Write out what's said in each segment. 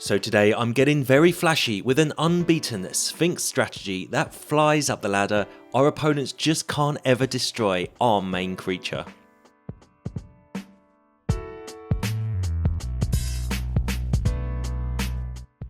So today I'm getting very flashy with an unbeaten Sphinx strategy that flies up the ladder. Our opponents just can't ever destroy our main creature.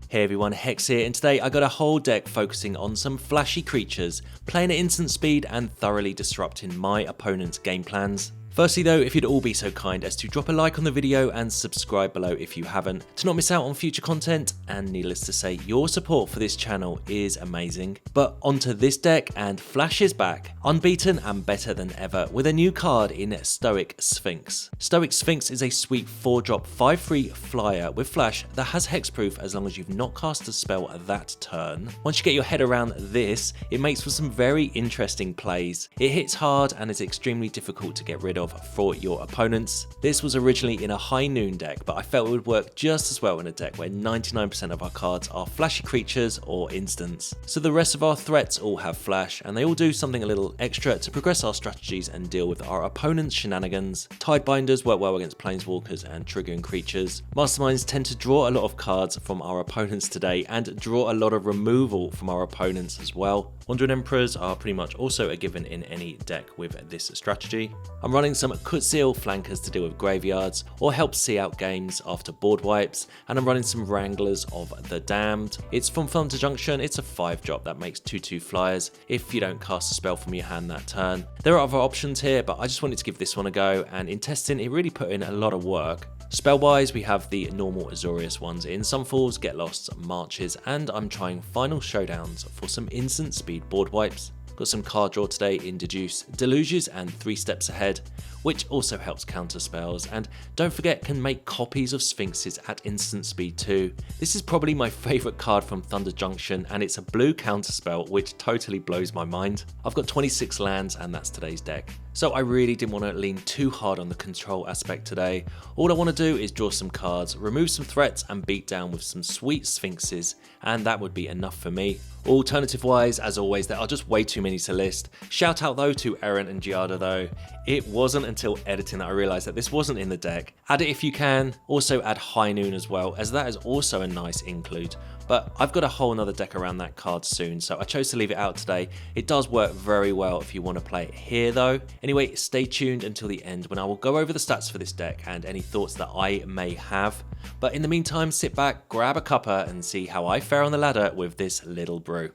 Hey everyone, Hex here, and today I got a whole deck focusing on some flashy creatures, playing at instant speed and thoroughly disrupting my opponent's game plans. Firstly though, if you'd all be so kind as to drop a like on the video and subscribe below if you haven't, to not miss out on future content, and needless to say, your support for this channel is amazing. But onto this deck, and Flash is back, unbeaten and better than ever, with a new card in Stoic Sphinx. Stoic Sphinx is a sweet 4-drop 5/3 flyer with Flash that has hexproof as long as you've not cast a spell that turn. Once you get your head around this, it makes for some very interesting plays. It hits hard and is extremely difficult to get rid of for your opponents. This was originally in a high noon deck, but I felt it would work just as well in a deck where 99% of our cards are flashy creatures or instants. So the rest of our threats all have flash, and they all do something a little extra to progress our strategies and deal with our opponent's shenanigans. Tidebinders work well against planeswalkers and triggering creatures. Masterminds tend to draw a lot of cards from our opponents today and draw a lot of removal from our opponents as well. Wandering Emperors are pretty much also a given in any deck with this strategy. I'm running some Kutzil flankers to deal with graveyards or help see out games after board wipes, and I'm running some Wranglers of the Damned. It's from Farm to Junction, it's a 5-drop that makes 2/2 flyers if you don't cast a spell from your hand that turn. There are other options here, but I just wanted to give this one a go, and in testing it really put in a lot of work. Spell-wise, we have the normal Azorius ones in Sunfalls, Get Lost, Marches, and I'm trying Final Showdowns for some instant speed board wipes. Got some card draw today in Deduce, Deluges, and 3 Steps Ahead, which also helps counter spells, and don't forget can make copies of Sphinxes at instant speed too. This is probably my favourite card from Thunder Junction, and it's a blue counter spell which totally blows my mind. I've got 26 lands and that's today's deck. So I really didn't want to lean too hard on the control aspect today. All I want to do is draw some cards, remove some threats, and beat down with some sweet Sphinxes, and that would be enough for me. Alternative wise, as always, there are just way too many to list. Shout out though to Eren and Giada though. It wasn't until editing that I realised that this wasn't in the deck. Add it if you can, also add High Noon as well, as that is also a nice include. But I've got a whole nother deck around that card soon, so I chose to leave it out today. It does work very well if you want to play it here though. Anyway, stay tuned until the end when I will go over the stats for this deck and any thoughts that I may have. But in the meantime, sit back, grab a cuppa, and see how I fare on the ladder with this little brew.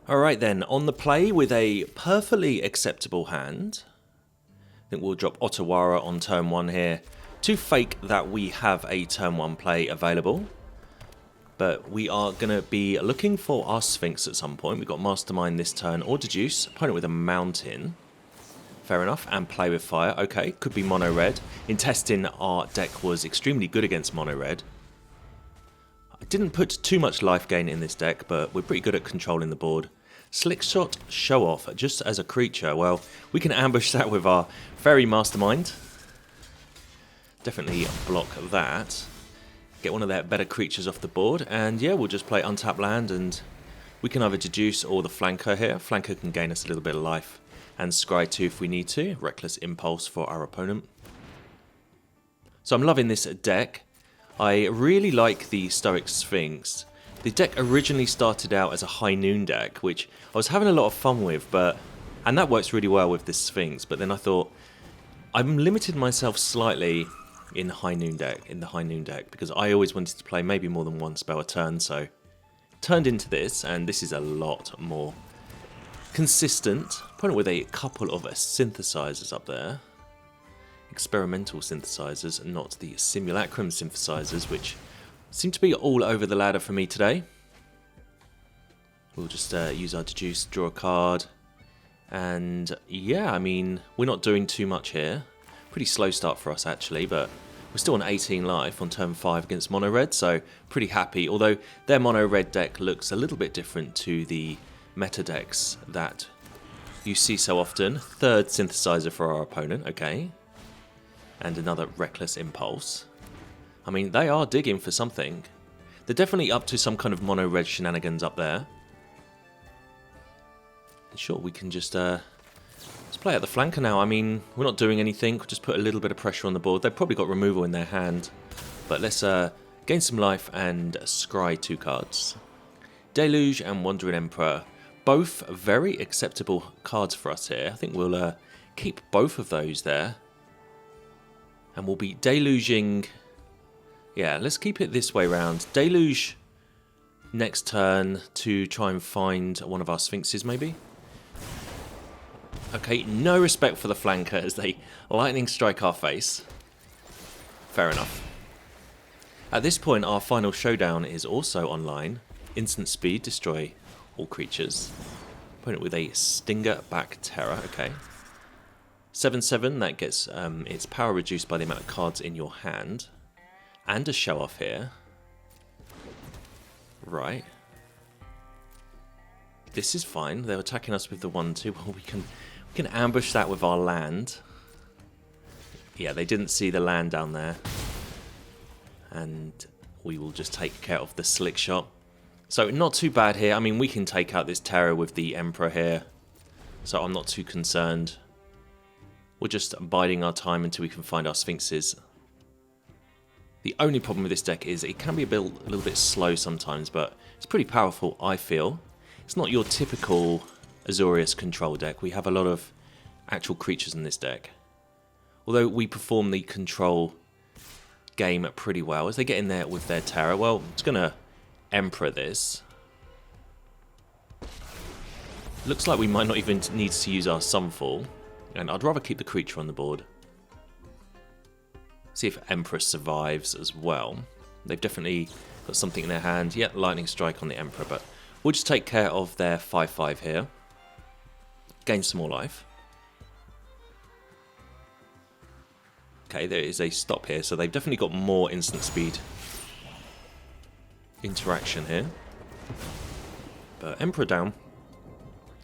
Alright then, on the play with a perfectly acceptable hand. I think we'll drop Otawara on turn 1 here to fake that we have a turn 1 play available. But we are going to be looking for our Sphinx at some point. We've got Mastermind this turn, or Deduce, opponent with a Mountain. Fair enough, and play with fire. Okay, could be mono red. In testing, our deck was extremely good against mono red. I didn't put too much life gain in this deck, but we're pretty good at controlling the board. Slickshot Show Off, just as a creature. Well, we can ambush that with our Faerie Mastermind. Definitely block that. Get one of their better creatures off the board, and yeah, we'll just play untap land, and we can either Deduce or the Flanker here. Flanker can gain us a little bit of life, and Scry 2 if we need to. Reckless Impulse for our opponent. So I'm loving this deck. I really like the Stoic Sphinx. The deck originally started out as a High Noon deck, which I was having a lot of fun with, and that works really well with this Sphinx, but then I thought, I've limited myself slightly in the High Noon deck, because I always wanted to play maybe more than one spell a turn, so turned into this, and this is a lot more consistent. Opponent with a couple of synthesizers up there. Experimental synthesizers, not the simulacrum synthesizers, which seem to be all over the ladder for me today. We'll just use our Deduce, draw a card, and yeah, I mean, we're not doing too much here. Pretty slow start for us actually, but we're still on 18 life on turn 5 against mono red, so pretty happy. Although their mono red deck looks a little bit different to the meta decks that you see so often. 3rd synthesizer for our opponent, okay. And another Reckless Impulse. I mean, they are digging for something. They're definitely up to some kind of mono red shenanigans up there. Sure, we can just let's play out the flanker now. I mean, we're not doing anything. We'll just put a little bit of pressure on the board. They've probably got removal in their hand. But let's Gain some life and scry 2 cards. Deluge and Wandering Emperor, both very acceptable cards for us here. I think we'll keep both of those there. And we'll be deluging... Yeah, let's keep it this way round. Deluge next turn to try and find one of our Sphinxes, maybe? Okay, no respect for the flanker as they lightning strike our face. Fair enough. At this point, our Final Showdown is also online. Instant speed, destroy all creatures. Opponent with a Stinger back Terror, okay. 7/7, that gets its power reduced by the amount of cards in your hand. And a show off here. Right. This is fine. They're attacking us with the 1/2. Well, we can ambush that with our land. Yeah, they didn't see the land down there. And we will just take care of the slick shot. So not too bad here. I mean, we can take out this terror with the Emperor here. So I'm not too concerned. We're just biding our time until we can find our Sphinxes. The only problem with this deck is it can be a little bit slow sometimes, but it's pretty powerful, I feel. It's not your typical Azorius control deck. We have a lot of actual creatures in this deck. Although we perform the control game pretty well. As they get in there with their terror, well, it's going to Emperor this. Looks like we might not even need to use our Sunfall. And I'd rather keep the creature on the board. See if Emperor survives as well. They've definitely got something in their hand. Yeah, Lightning Strike on the Emperor, but we'll just take care of their 5/5 here. Gain some more life. Okay, there is a stop here, so they've definitely got more instant speed interaction here. But Emperor down.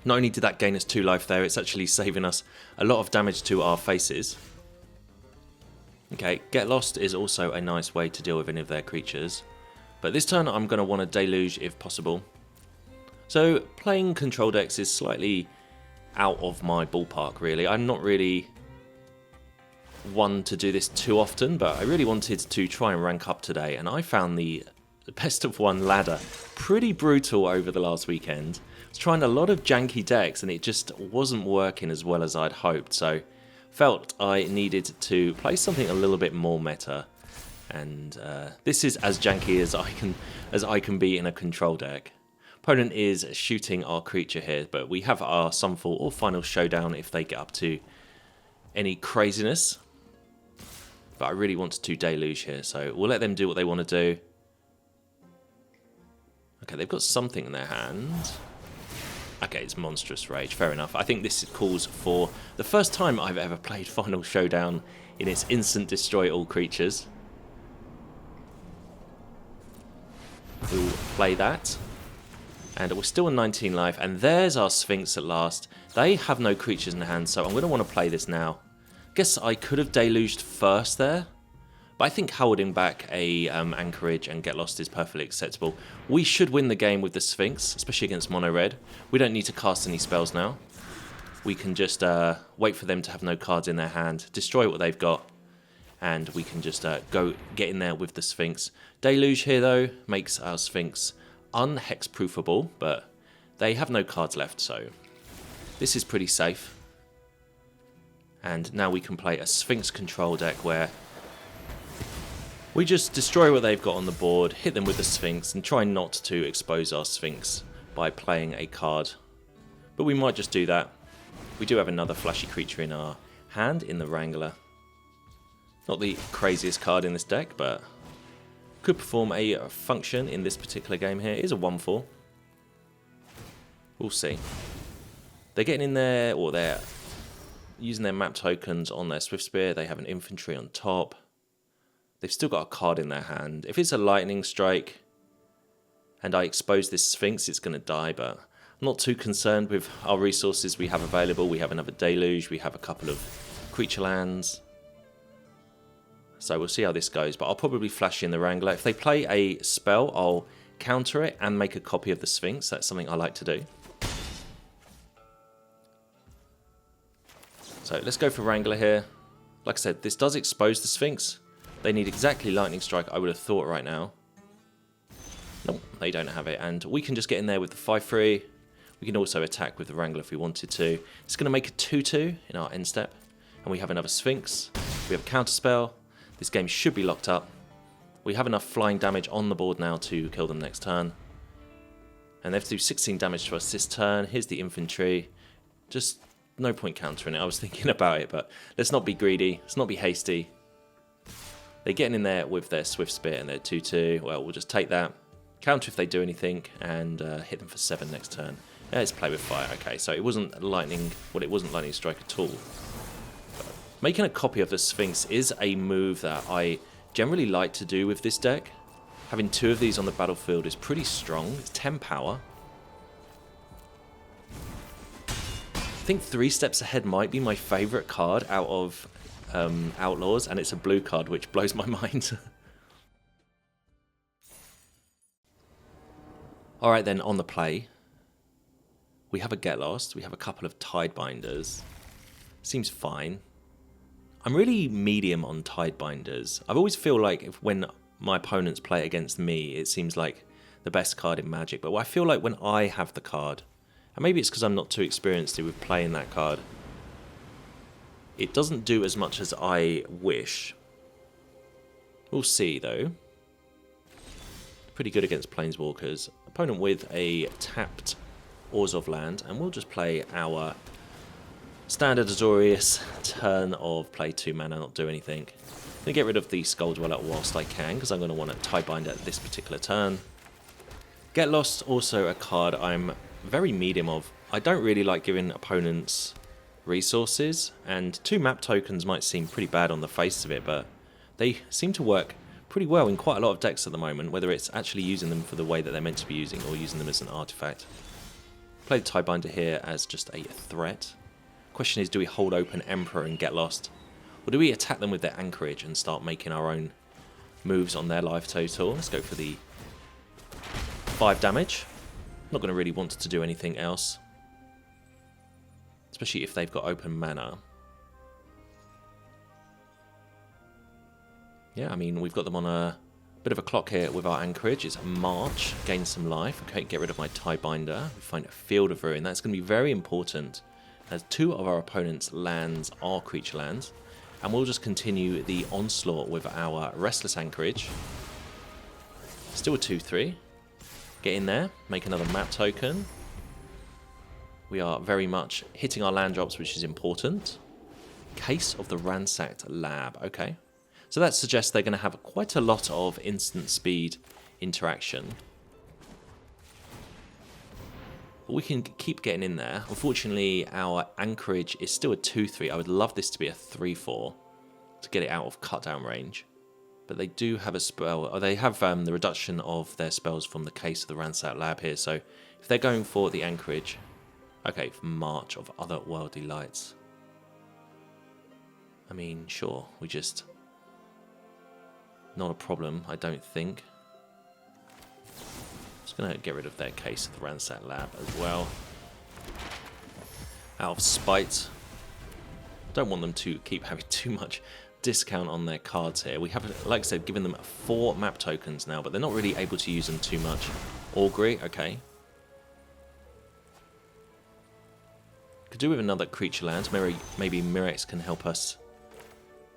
Not only did that gain us 2 life there, it's actually saving us a lot of damage to our faces. Okay, Get Lost is also a nice way to deal with any of their creatures. But this turn I'm going to want to Deluge if possible. So playing control decks is slightly out of my ballpark really. I'm not really one to do this too often, but I really wanted to try and rank up today. And I found the best of 1 ladder pretty brutal over the last weekend. I was trying a lot of janky decks and it just wasn't working as well as I'd hoped. So felt I needed to play something a little bit more meta, and this is as janky as I can be in a control deck. Opponent is shooting our creature here, but we have our Sunfall or Final Showdown if they get up to any craziness. But I really want to Deluge here, so we'll let them do what they want to do. Okay, they've got something in their hand. Okay, it's Monstrous Rage, fair enough. I think this calls for the first time I've ever played Final Showdown in its instant destroy all creatures. We'll play that. And we're still on 19 life, and there's our Sphinx at last. They have no creatures in hand, so I'm going to want to play this now. Guess I could have deluged first there, but I think holding back a Anchorage and Get Lost is perfectly acceptable. We should win the game with the Sphinx, especially against mono red. We don't need to cast any spells now. We can just wait for them to have no cards in their hand, destroy what they've got, and we can just go get in there with the Sphinx. Deluge here though makes our Sphinx unhexproofable, but they have no cards left, so this is pretty safe. And now we can play a Sphinx control deck where we just destroy what they've got on the board, hit them with the Sphinx, and try not to expose our Sphinx by playing a card. But we might just do that. We do have another flashy creature in our hand in the Wrangler. Not the craziest card in this deck, but could perform a function in this particular game here. It is a 1/4. We'll see. They're getting in there, or they're using their map tokens on their Swift Spear. They have an infantry on top. They've still got a card in their hand. If it's a lightning strike and I expose this Sphinx, it's going to die, but I'm not too concerned with our resources we have available. We have another Deluge, we have a couple of creature lands. So we'll see how this goes, but I'll probably flash in the Wrangler. If they play a spell, I'll counter it and make a copy of the Sphinx. That's something I like to do. So let's go for Wrangler here. Like I said, this does expose the Sphinx, They need exactly Lightning Strike, I would have thought right now. Nope, they don't have it. And we can just get in there with the 5-3. We can also attack with the Wrangler if we wanted to. It's going to make a 2-2 in our end step. And we have another Sphinx. We have a Counterspell. This game should be locked up. We have enough flying damage on the board now to kill them next turn. And they have to do 16 damage to us this turn. Here's the infantry. Just no point countering it. I was thinking about it, but let's not be greedy. Let's not be hasty. They're getting in there with their Swift Spear and their 2-2. Well, we'll just take that. Counter if they do anything, and hit them for 7 next turn. Let's play with fire. Okay, so it wasn't lightning. Well, it wasn't lightning strike at all. But making a copy of the Sphinx is a move that I generally like to do with this deck. Having 2 of these on the battlefield is pretty strong. It's 10 power. I think 3 Steps Ahead might be my favourite card out of Outlaws, and it's a blue card, which blows my mind. Alright then, on the play, we have a Get Lost, we have a couple of Tidebinders. Seems fine. I'm really medium on Tidebinders. I always feel like when my opponents play against me, it seems like the best card in Magic. But I feel like when I have the card, and maybe it's because I'm not too experienced with playing that card, it doesn't do as much as I wish. We'll see though. Pretty good against Planeswalkers. Opponent with a tapped Orzhov land, and we'll just play our standard Azorius turn of play 2 mana, not do anything. I'm going to get rid of the Skull Dweller whilst I can, because I'm going to want to Tidebinder at this particular turn. Get Lost, also a card I'm very medium of. I don't really like giving opponents resources, and 2 map tokens might seem pretty bad on the face of it, but they seem to work pretty well in quite a lot of decks at the moment, whether it's actually using them for the way that they're meant to be using or using them as an artifact. Play the Tidebinder here as just a threat. Question is, do we hold open Emperor and Get Lost? Or do we attack them with their Anchorage and start making our own moves on their life total? Let's go for the 5 damage. Not going to really want to do anything else, especially if they've got open mana. Yeah, I mean, we've got them on a bit of a clock here with our Anchorage. It's March, gain some life. Okay, get rid of my Tidebinder. We find a Field of Ruin. That's going to be very important, as 2 of our opponents' lands are creature lands. And we'll just continue the onslaught with our Restless Anchorage. Still a 2-3. Get in there, make another map token. We are very much hitting our land drops, which is important. Case of the Ransacked Lab. Okay. So that suggests they're going to have quite a lot of instant speed interaction. But we can keep getting in there. Unfortunately, our Anchorage is still a 2-3. I would love this to be a 3-4 to get it out of cut down range. But they do have a spell, or they have the reduction of their spells from the Case of the Ransacked Lab here. So if they're going for the Anchorage, okay, March of Otherworldly Lights. I mean, sure, we just... Not a problem, I don't think. Just going to get rid of their Case of the Ransacked Lab as well. Out of spite. Don't want them to keep having too much discount on their cards here. We have, like I said, given them 4 map tokens now, but they're not really able to use them too much. Augury, okay. Could do with another creature land. Maybe Mirex can help us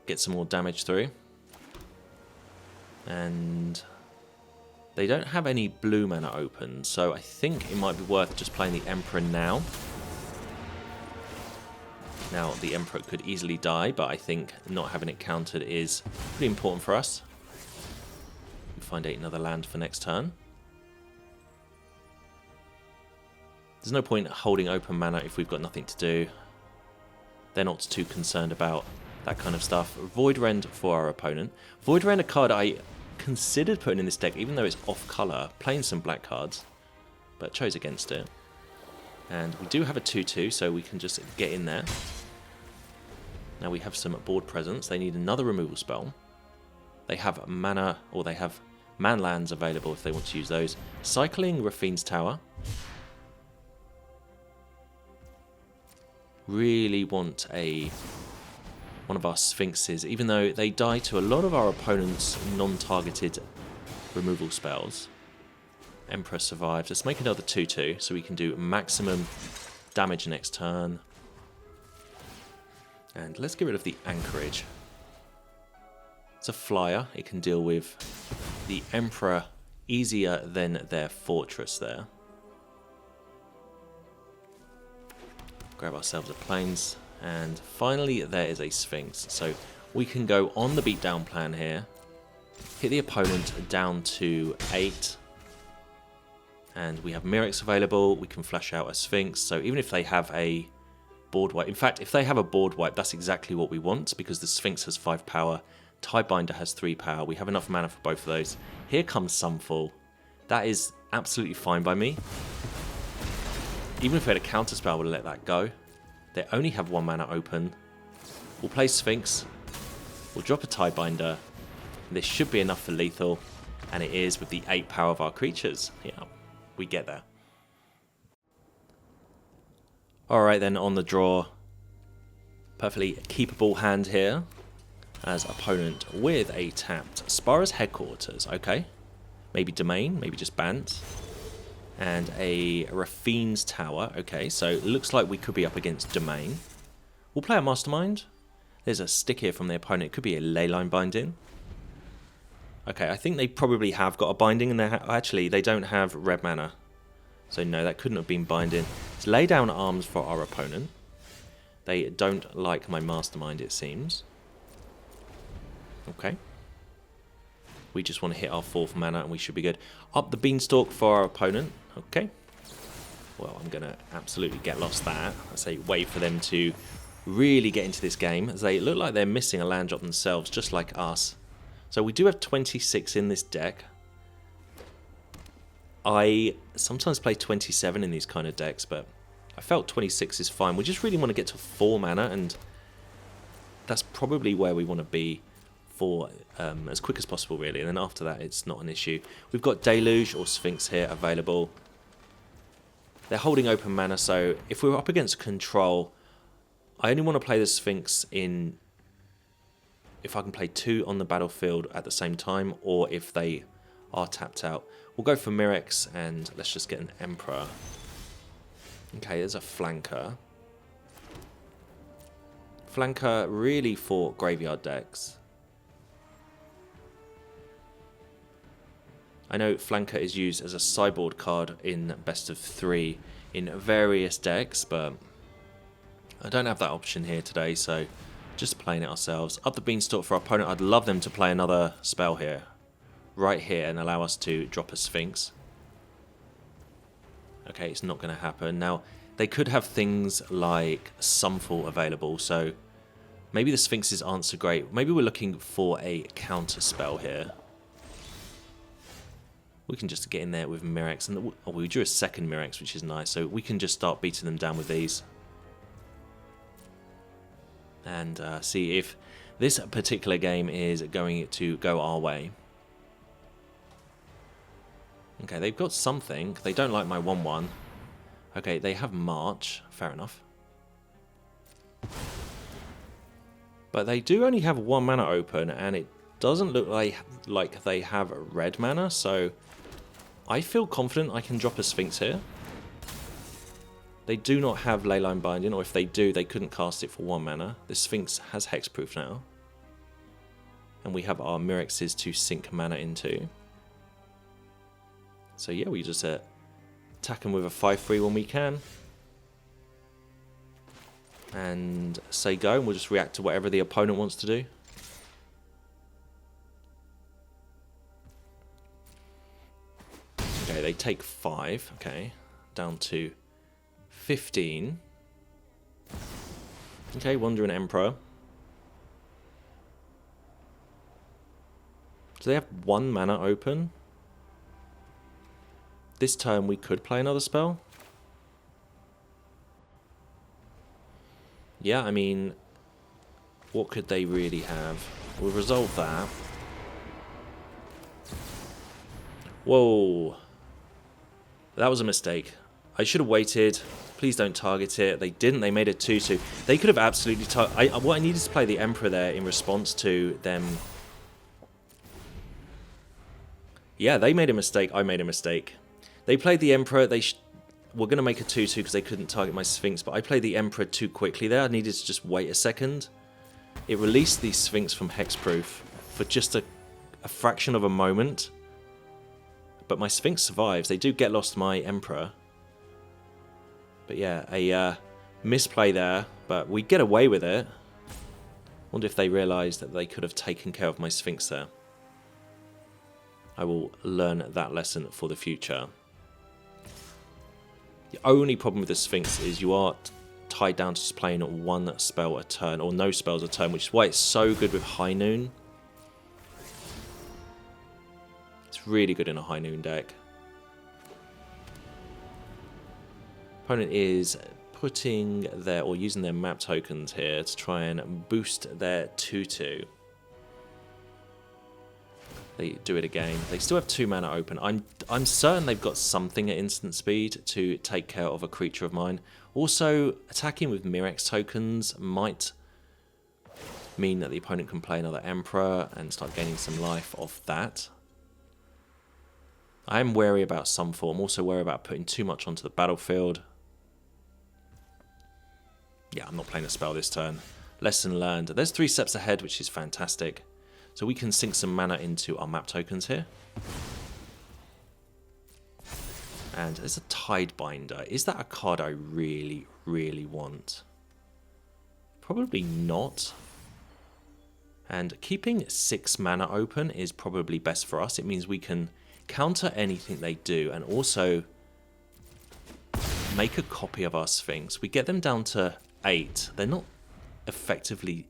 get some more damage through. And they don't have any blue mana open, so I think it might be worth just playing the Emperor now. Now, the Emperor could easily die, but I think not having it countered is pretty important for us. We find another land for next turn. There's no point holding open mana if we've got nothing to do. They're not too concerned about that kind of stuff. Void Rend for our opponent. Void Rend, a card I considered putting in this deck, even though it's off color, playing some black cards, but chose against it. And we do have a 2-2, so we can just get in there. Now we have some board presence. They need another removal spell. They have mana, or they have man lands available if they want to use those. Cycling Raffine's Tower. Really want a one of our Sphinxes, even though they die to a lot of our opponent's non-targeted removal spells. Emperor survives. Let's make another 2/2 so we can do maximum damage next turn. And let's get rid of the Anchorage. It's a flyer. It can deal with the Emperor easier than their fortress there. Grab ourselves a Plains. And finally, there is a Sphinx. So we can go on the beatdown plan here. Hit the opponent down to 8. And we have Mirrex available. We can flash out a Sphinx. So even if they have a board wipe. In fact, if they have a board wipe, that's exactly what we want. Because the Sphinx has 5 power. Tidebinder has 3 power. We have enough mana for both of those. Here comes Sunfall. That is absolutely fine by me. Even if we had a counterspell, I would let that go. They only have 1 mana open. We'll play Sphinx. We'll drop a Tidebinder. This should be enough for lethal. And it is with the 8 power of our creatures. Yeah, we get there. Alright then, on the draw. Perfectly keepable hand here. As opponent with a tapped Spara's Headquarters. Okay. Maybe Domain, maybe just Bant. And a Rafine's Tower. Okay, so it looks like we could be up against Domain. We'll play a Mastermind. There's a stick here from the opponent. It could be a Leyline Binding. Okay, I think they probably have got a Binding. And actually, they don't have red mana. So no, that couldn't have been Binding. Let's lay down arms for our opponent. They don't like my Mastermind, it seems. Okay. We just want to hit our 4th mana and we should be good. Up the Beanstalk for our opponent. Okay. Well, I'm going to absolutely get lost there. I say wait for them to really get into this game, as they look like they're missing a land drop themselves, just like us. So we do have 26 in this deck. I sometimes play 27 in these kind of decks, but I felt 26 is fine. We just really want to get to 4 mana, and that's probably where we want to be for as quick as possible, really. And then after that, it's not an issue. We've got Deluge or Sphinx here available. They're holding open mana, so if we're up against control, I only want to play the Sphinx in if I can play 2 on the battlefield at the same time, or if they are tapped out. We'll go for Mirrex, and let's just get an Emperor. Okay, there's a Flanker. Flanker really for graveyard decks. I know Flanker is used as a sideboard card in best of 3 in various decks, but I don't have that option here today, so just playing it ourselves. Up the Beanstalk for our opponent. I'd love them to play another spell here, right here, and allow us to drop a Sphinx. Okay, it's not going to happen. Now, they could have things like Sunfall available, so maybe the Sphinxes aren't so great. Maybe we're looking for a counter spell here. We can just get in there with Mirrex, and we drew a second Mirrex, which is nice, so we can just start beating them down with these. And see if this particular game is going to go our way. Okay, they've got something. They don't like my 1/1. Okay, they have March. Fair enough. But they do only have 1 mana open, and it doesn't look like they have red mana, so I feel confident I can drop a Sphinx here. They do not have Leyline Binding, or if they do, they couldn't cast it for 1 mana. The Sphinx has Hexproof now. And we have our Mirrexes to sink mana into. So yeah, we just attack them with a 5/3 when we can. And say go, and we'll just react to whatever the opponent wants to do. Okay, they take 5. Okay, down to 15. Okay, Wandering Emperor. Do they have 1 mana open? This turn we could play another spell. Yeah, I mean, what could they really have? We'll resolve that. Whoa. That was a mistake. I should have waited. Please don't target it. They didn't. They made it 2-2. They could have absolutely... what I needed to play the Emperor there in response to them... Yeah, they made a mistake. I made a mistake. They played the Emperor. They were going to make a 2-2 because they couldn't target my Sphinx, but I played the Emperor too quickly there. I needed to just wait a second. It released the Sphinx from Hexproof for just a fraction of a moment. But my Sphinx survives. They do get lost my Emperor. But yeah, a misplay there, but we get away with it. Wonder if they realised that they could have taken care of my Sphinx there. I will learn that lesson for the future. The only problem with the Sphinx is you are tied down to just playing one spell a turn, or no spells a turn, which is why it's so good with High Noon. It's really good in a High Noon deck. Opponent is putting their, or using their map tokens here to try and boost their 2-2. They do it again. They still have 2 mana open. I'm certain they've got something at instant speed to take care of a creature of mine. Also, attacking with Mirrex tokens might mean that the opponent can play another Emperor and start gaining some life off that. I am wary about Sunfall. I'm also wary about putting too much onto the battlefield. Yeah, I'm not playing a spell this turn. Lesson learned. There's 3 steps ahead, which is fantastic. So we can sink some mana into our map tokens here. And there's a Tidebinder. Is that a card I really, really want? Probably not. And keeping 6 mana open is probably best for us. It means we can counter anything they do and also make a copy of our Sphinx. We get them down to 8. They're not effectively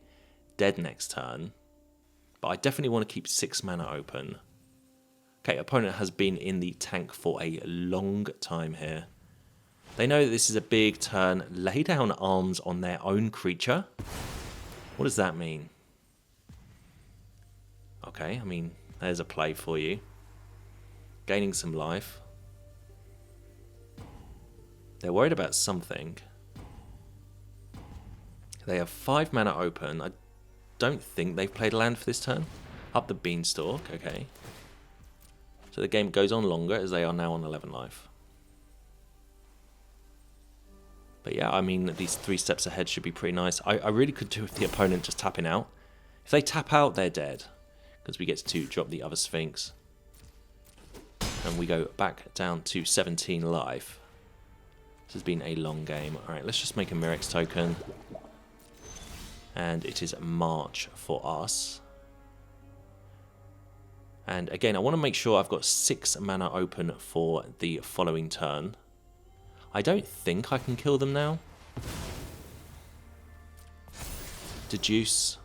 dead next turn, but I definitely want to keep 6 mana open. Okay, opponent has been in the tank for a long time here. They know that this is a big turn. Lay down arms on their own creature. What does that mean? Okay, I mean, there's a play for you. Gaining some life. They're worried about something. They have 5 mana open. I don't think they've played a land for this turn. Up the Beanstalk, okay. So the game goes on longer as they are now on 11 life. But yeah, I mean, these 3 steps ahead should be pretty nice. I really could do with the opponent just tapping out. If they tap out, they're dead. Because we get to drop the other Sphinx. And we go back down to 17 life. This has been a long game. Alright, let's just make a Mirrex token. And it is March for us. And again, I want to make sure I've got 6 mana open for the following turn. I don't think I can kill them now. Deduce.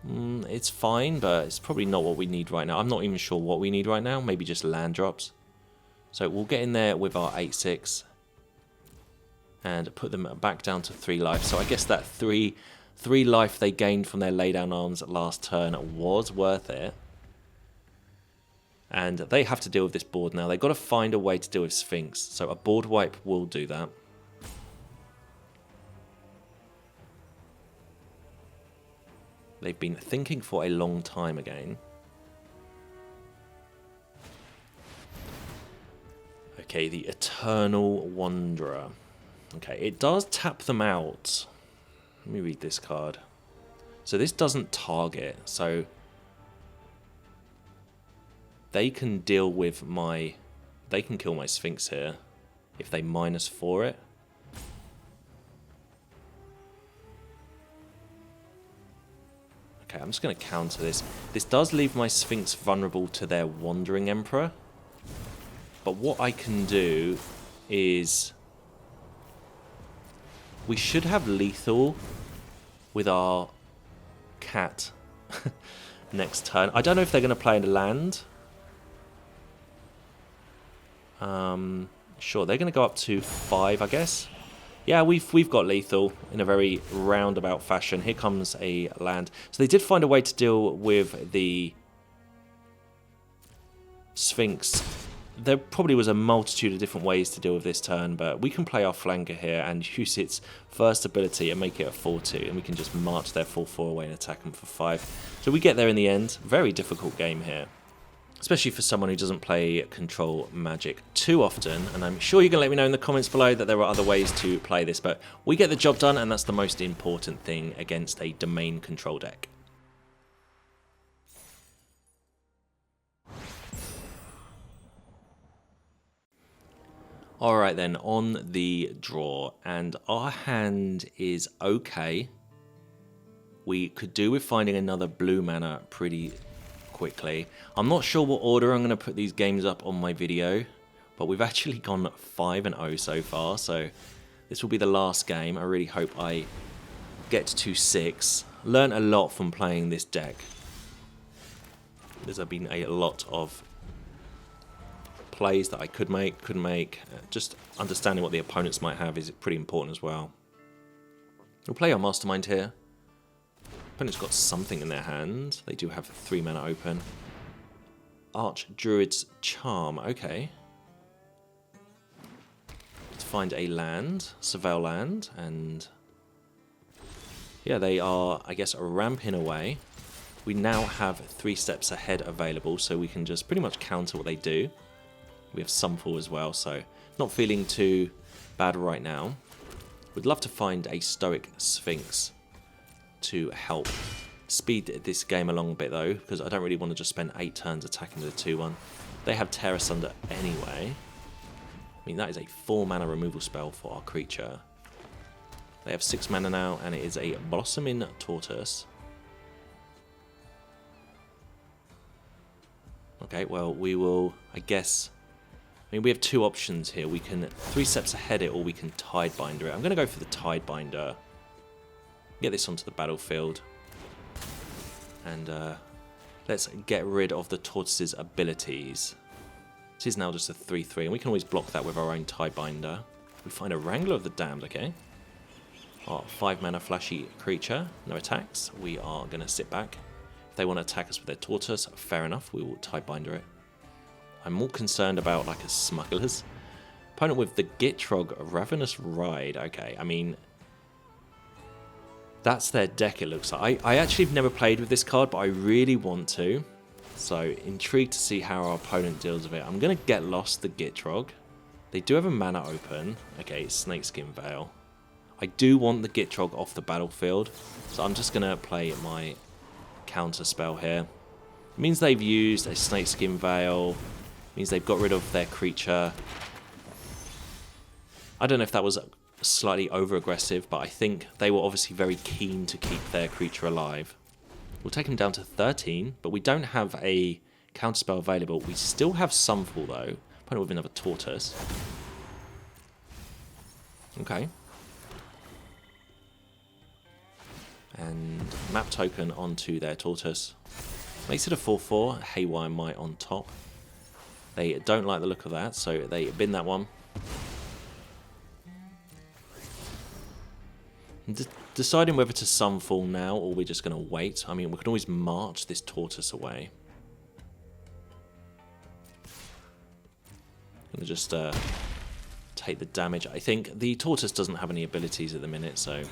It's fine, but it's probably not what we need right now. I'm not even sure what we need right now. Maybe just land drops. So we'll get in there with our 8/6 and put them back down to 3 life. So I guess that 3 life they gained from their laydown arms last turn was worth it. And they have to deal with this board now. They've got to find a way to deal with Sphinx. So a board wipe will do that. They've been thinking for a long time again. Okay, the Eternal Wanderer. Okay, it does tap them out. Let me read this card. So this doesn't target, so they can deal with my... They can kill my Sphinx here if they -4 it. Okay, I'm just going to counter this. This does leave my Sphinx vulnerable to their Wandering Emperor. But what I can do is... We should have lethal with our cat next turn. I don't know if they're going to play in the land. Sure, they're going to go up to 5, I guess. Yeah, we've got lethal in a very roundabout fashion. Here comes a land. So they did find a way to deal with the Sphinx there probably was a multitude of different ways to deal with this turn, but we can play our flanker here and use its first ability and make it a 4-2, and we can just march their 4-4 away and attack them for 5. So we get there in the end. Very difficult game here, especially for someone who doesn't play control Magic too often, and I'm sure you can let me know in the comments below that there are other ways to play this, but we get the job done, and that's the most important thing against a domain control deck. Alright then, on the draw, and our hand is okay. We could do with finding another blue mana pretty quickly. I'm not sure what order I'm going to put these games up on my video, but we've actually gone 5-0 so far, so this will be the last game. I really hope I get to 6. Learned a lot from playing this deck. There's been a lot of plays that I could make, couldn't make. Just understanding what the opponents might have is pretty important as well. We'll play our Mastermind here. Opponent's got something in their hand. They do have 3 mana open. Archdruid's Charm, okay. Let's find a land, Surveil land, and yeah, they are, I guess, ramping away. We now have 3 steps ahead available, so we can just pretty much counter what they do. We have Sunfall as well, so not feeling too bad right now. We'd love to find a Stoic Sphinx to help speed this game along a bit though, because I don't really want to just spend 8 turns attacking with a 2-1. They have Tear Asunder anyway. I mean, that is a 4 mana removal spell for our creature. They have 6 mana now, and it is a Blossoming Tortoise. Okay, well, we will, I guess... I mean, we have 2 options here. We can 3 steps ahead it, or we can Tidebinder it. I'm going to go for the Tidebinder. Get this onto the battlefield. And let's get rid of the Tortoise's abilities. This is now just a 3-3, and we can always block that with our own Tidebinder. We find a Wrangler of the Damned, okay. Our 5 mana flashy creature, no attacks. We are going to sit back. If they want to attack us with their Tortoise, fair enough, we will Tidebinder it. I'm more concerned about like a Smugglers. Opponent with the Gitrog Ravenous Ride. Okay, I mean, that's their deck, it looks like. I actually have never played with this card, but I really want to. So, intrigued to see how our opponent deals with it. I'm going to get lost the Gitrog. They do have a mana open. Okay, Snakeskin Veil. I do want the Gitrog off the battlefield, so I'm just going to play my counter spell here. It means they've used a Snakeskin Veil. Means they've got rid of their creature. I don't know if that was slightly over-aggressive, but I think they were obviously very keen to keep their creature alive. We'll take them down to 13, but we don't have a counterspell available. We still have Sunfall, though. Opponent with another Tortoise. Okay. And map token onto their Tortoise. Makes it a 4-4, Haywire Might on top. They don't like the look of that, so they bin that one. Deciding whether to Sunfall now, or we're just going to wait. I mean, we can always march this Tortoise away. I'm going to just take the damage. I think the Tortoise doesn't have any abilities at the minute, so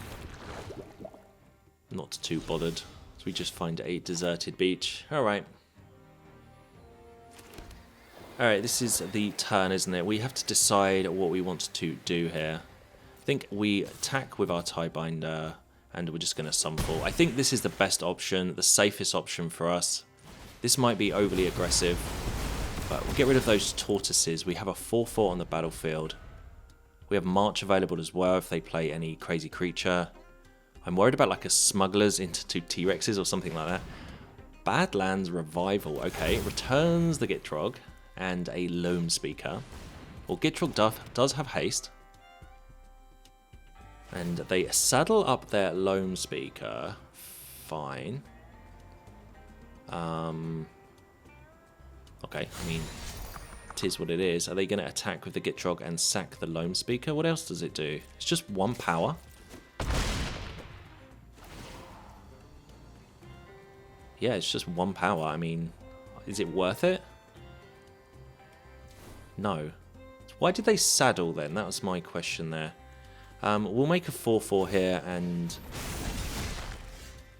not too bothered. So we just find a deserted beach. Alright. Alright, this is the turn, isn't it? We have to decide what we want to do here. I think we attack with our Tidebinder, and we're just going to Sunfall. I think this is the best option, the safest option for us. This might be overly aggressive, but we'll get rid of those Tortoises. We have a 4-4 on the battlefield. We have March available as well if they play any crazy creature. I'm worried about like a Smugglers into 2 T-Rexes or something like that. Badlands Revival. Okay, returns the Gitrog and a Loam Speaker. Well, Gitrog does have haste. And they saddle up their Loam Speaker. Fine. Okay, I mean, it is what it is. Are they going to attack with the Gitrog and sack the Loam Speaker? What else does it do? It's just 1 power. Yeah, it's just 1 power. I mean, is it worth it? No. Why did they saddle then? That was my question there. We'll make a 4/4 here and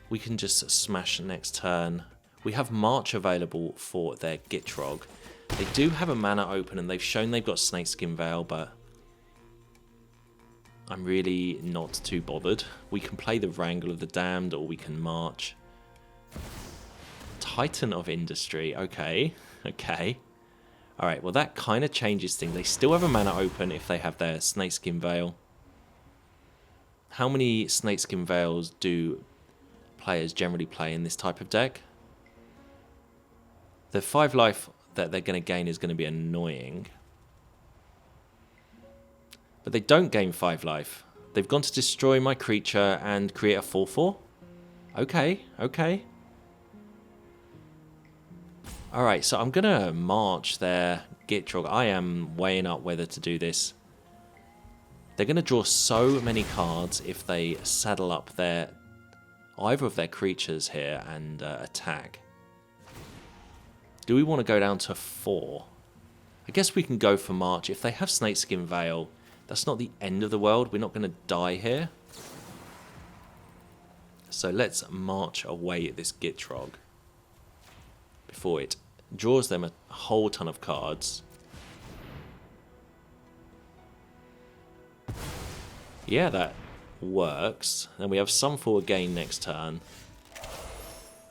we can just smash next turn. We have March available for their Gitrog. They do have a mana open and they've shown they've got Snakeskin Veil, but I'm really not too bothered. We can play the Wrangle of the Damned or we can March. Titan of Industry, okay, okay. Alright, well that kind of changes things. They still have a mana open if they have their Snakeskin Veil. How many Snakeskin Veils do players generally play in this type of deck? The 5 life that they're going to gain is going to be annoying. But they don't gain 5 life. They've gone to destroy my creature and create a 4/4? Okay, okay. Alright, so I'm going to March their Gitrog. I am weighing up whether to do this. They're going to draw so many cards if they saddle up their either of their creatures here and attack. Do we want to go down to 4? I guess we can go for March. If they have Snakeskin Veil, that's not the end of the world. We're not going to die here. So let's March away at this Gitrog before it draws them a whole ton of cards. Yeah, that works. Then we have Sunfall again next turn.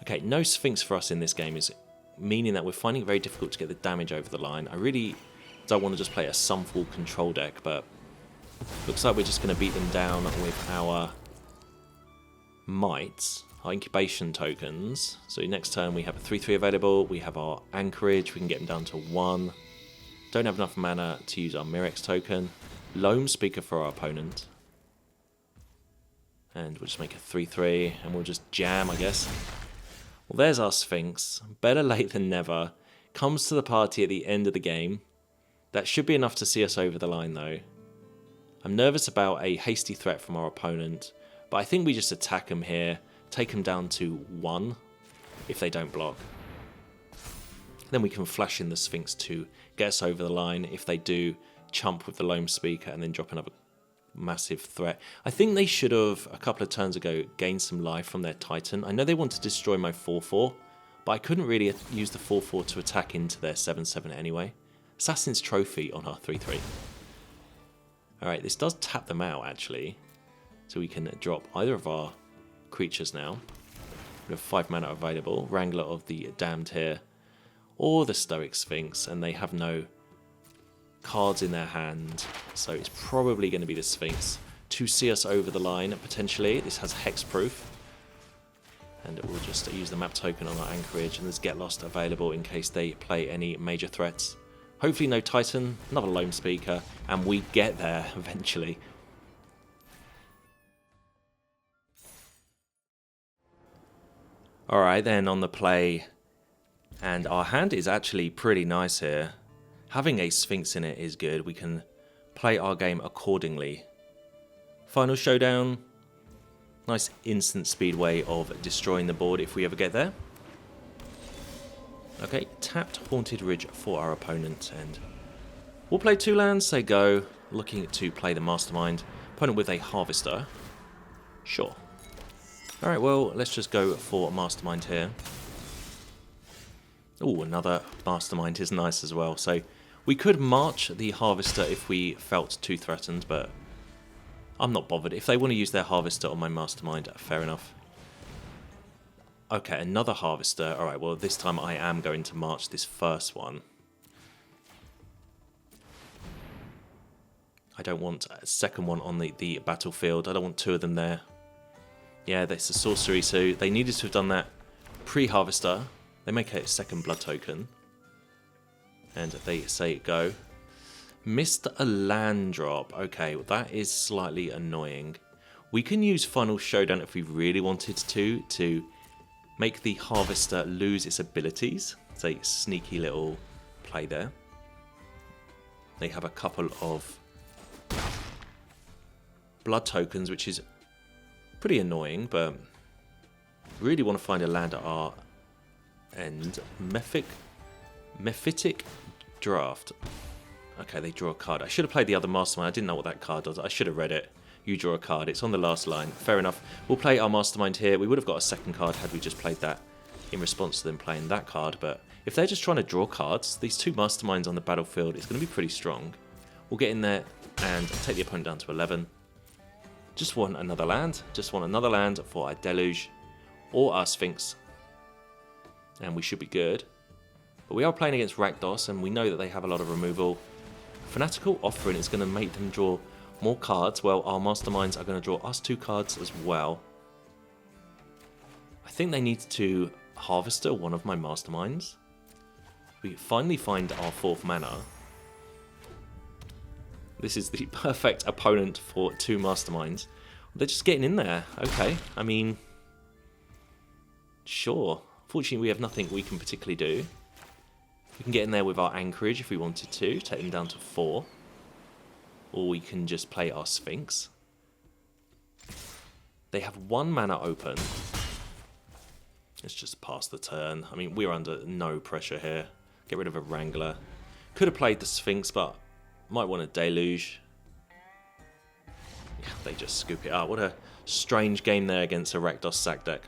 Okay, no Sphinx for us in this game, is meaning that we're finding it very difficult to get the damage over the line. I really don't want to just play a Sunfall control deck, but looks like we're just going to beat them down with our mites, our incubation tokens. So next turn we have a 3/3 available. We have our Anchorage. We can get them down to 1. Don't have enough mana to use our Mirex token. Loam Speaker for our opponent. And we'll just make a 3/3 and we'll just jam, I guess. Well, there's our Sphinx. Better late than never. Comes to the party at the end of the game. That should be enough to see us over the line, though. I'm nervous about a hasty threat from our opponent, but I think we just attack them here, take them down to 1 if they don't block. Then we can flash in the Sphinx to get us over the line if they do chump with the Loam Speaker and then drop another massive threat. I think they should have, a couple of turns ago, gained some life from their Titan. I know they want to destroy my 4/4, but I couldn't really use the 4/4 to attack into their 7/7 anyway. Assassin's Trophy on our 3/3. Alright, this does tap them out, actually. So we can drop either of our creatures now. We have 5 mana available. Wrangler of the Damned here. Or the Stoic Sphinx, and they have no cards in their hand. So it's probably going to be the Sphinx to see us over the line, potentially. This has hexproof. And we'll just use the map token on our Anchorage, and there's Get Lost available in case they play any major threats. Hopefully no Titan, another Loam Speaker, and we get there eventually. Alright then, on the play, and our hand is actually pretty nice here. Having a Sphinx in it is good. We can play our game accordingly. Final Showdown, nice instant speed way of destroying the board if we ever get there. Okay, tapped Haunted Ridge for our opponent, and we'll play 2 lands, say go, looking to play the Mastermind. Opponent with a Harvester. Sure. Alright, well, let's just go for Mastermind here. Oh, another Mastermind is nice as well. So we could March the Harvester if we felt too threatened, but I'm not bothered. If they want to use their Harvester on my Mastermind, fair enough. Okay, another Harvester. Alright, well, this time I am going to March this first one. I don't want a second one on the battlefield. I don't want 2 of them there. Yeah, that's a sorcery, so they needed to have done that pre-Harvester. They make a second blood token. And they say go. Missed a land drop. Okay, well, that is slightly annoying. We can use Final Showdown if we really wanted to make the Harvester lose its abilities. It's a sneaky little play there. They have a couple of blood tokens, which is pretty annoying, but really want to find a land at our end. Mephitic Draft. Okay, they draw a card. I should have played the other Mastermind. I didn't know what that card does. I should have read it. You draw a card. It's on the last line. Fair enough. We'll play our Mastermind here. We would have got a second card had we just played that in response to them playing that card. But if they're just trying to draw cards, these two Masterminds on the battlefield is going to be pretty strong. We'll get in there and take the opponent down to 11. Just want another land. Just want another land for our Deluge or our Sphinx. And we should be good. But we are playing against Rakdos, and we know that they have a lot of removal. Fanatical Offering is going to make them draw more cards. Well, our Masterminds are going to draw us 2 cards as well. I think they need to Harvester one of my Masterminds. We finally find our 4th mana. This is the perfect opponent for 2 Masterminds. They're just getting in there. Okay, I mean, sure. Fortunately, we have nothing we can particularly do. We can get in there with our Anchorage if we wanted to, take them down to 4. Or we can just play our Sphinx. They have 1 mana open. Let's just pass the turn. I mean, we're under no pressure here. Get rid of a Wrangler. Could have played the Sphinx, but might want a Deluge. Yeah, they just scoop it up. What a strange game there against a Rakdos sack deck.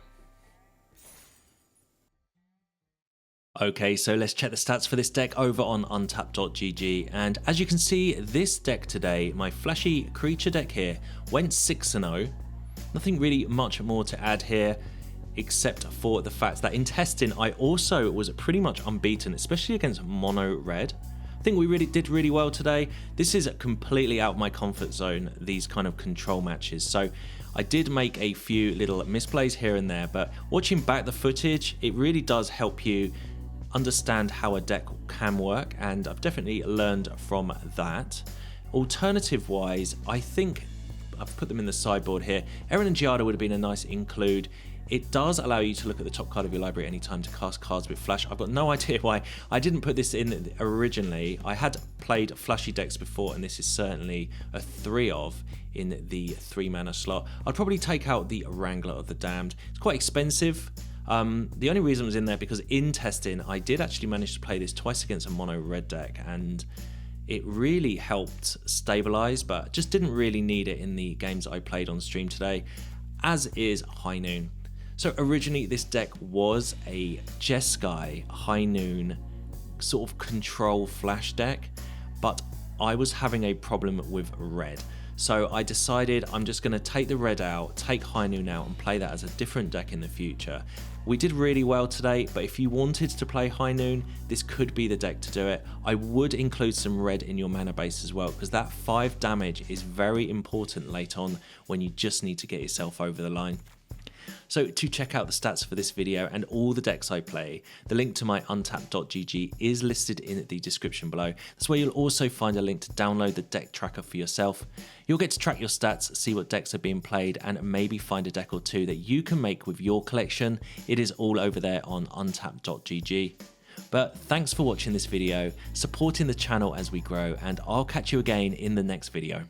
Okay, so let's check the stats for this deck over on untapped.gg, and as you can see, this deck today, my flashy creature deck here, went 6-0. Nothing really much more to add here, except for the fact that in testing, I also was pretty much unbeaten, especially against mono red. I think we really did really well today. This is completely out of my comfort zone, these kind of control matches, so I did make a few little misplays here and there, but watching back the footage, it really does help you understand how a deck can work, and I've definitely learned from that. Alternative wise, I think I've put them in the sideboard here. Eren and Giada would have been a nice include. It does allow you to look at the top card of your library anytime to cast cards with flash. I've got no idea why I didn't put this in originally. I had played flashy decks before, and this is certainly a 3 of in the 3 mana slot. I'd probably take out the Wrangler of the Damned. It's quite expensive. The only reason it was in there because in testing I did actually manage to play this twice against a mono red deck, and it really helped stabilize, but just didn't really need it in the games that I played on stream today, as is High Noon. So originally this deck was a Jeskai High Noon sort of control flash deck, but I was having a problem with red. So I decided I'm just going to take the red out, take High Noon out, and play that as a different deck in the future. We did really well today, but if you wanted to play High Noon, this could be the deck to do it. I would include some red in your mana base as well, because that 5 damage is very important late on when you just need to get yourself over the line. So to check out the stats for this video and all the decks I play, the link to my untapped.gg is listed in the description below. That's where you'll also find a link to download the deck tracker for yourself. You'll get to track your stats, see what decks are being played, and maybe find a deck or 2 that you can make with your collection. It is all over there on untapped.gg. But thanks for watching this video, supporting the channel as we grow, and I'll catch you again in the next video.